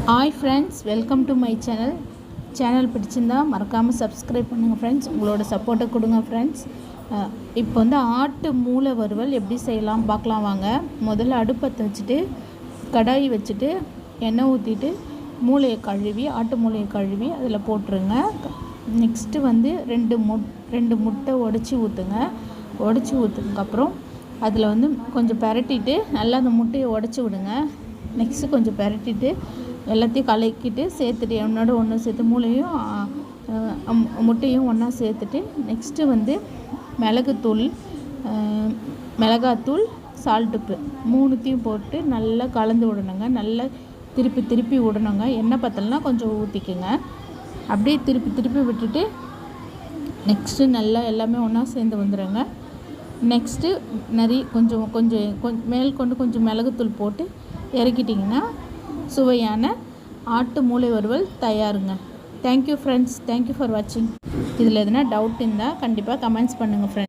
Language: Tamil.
Hi friends, welcome to my channel பிடிச்சிருந்தா மறக்காமல் சப்ஸ்கிரைப் பண்ணுங்கள் ஃப்ரெண்ட்ஸ். உங்களோட சப்போர்ட்டை கொடுங்க ஃப்ரெண்ட்ஸ். இப்போ வந்து ஆட்டு மூளை வறுவல் எப்படி செய்யலாம் பார்க்கலாம் வாங்க. முதல்ல அடுப்பத்தை வச்சுட்டு கடாய் வச்சுட்டு எண்ணெய் ஊற்றிட்டு ஆட்டு மூளையை கழுவி அதில் போட்டுருங்க. நெக்ஸ்ட்டு வந்து ரெண்டு முட்டை உடச்சி ஊற்றுனதுக்கப்புறம் அதில் வந்து கொஞ்சம் பெரட்டிட்டு நல்லா அந்த முட்டையை உடச்சி விடுங்க. நெக்ஸ்ட்டு கொஞ்சம் பெரட்டிட்டு எல்லாத்தையும் கலக்கிட்டு சேர்த்துட்டு என்னோட ஒன்று சேர்த்து முட்டையும் ஒன்றா சேர்த்துட்டு நெக்ஸ்ட்டு வந்து மிளகாத்தூள் சால்ட்டுப்பு மூணுத்தையும் போட்டு நல்லா கலந்து விடணுங்க. நல்லா திருப்பி விடணுங்க. எண்ணெய் பத்தலைனா கொஞ்சம் ஊற்றிக்குங்க. அப்படியே திருப்பி விட்டுட்டு நெக்ஸ்ட்டு நல்லா எல்லாமே ஒன்றா சேர்ந்து வந்துடுங்க. நெக்ஸ்ட்டு கொஞ்சம் கொஞ்சம் மிளகுத்தூள் போட்டு இறக்கிட்டிங்கன்னா சுவையான ஆட்டு மூளை வறுவல் தயாருங்க. தேங்க்யூ ஃப்ரெண்ட்ஸ், தேங்க்யூ ஃபார் வாட்சிங். இதில் எதுனா டவுட் இருந்தால் கண்டிப்பாக கமெண்ட்ஸ் பண்ணுங்கள் ஃப்ரெண்ட்ஸ்.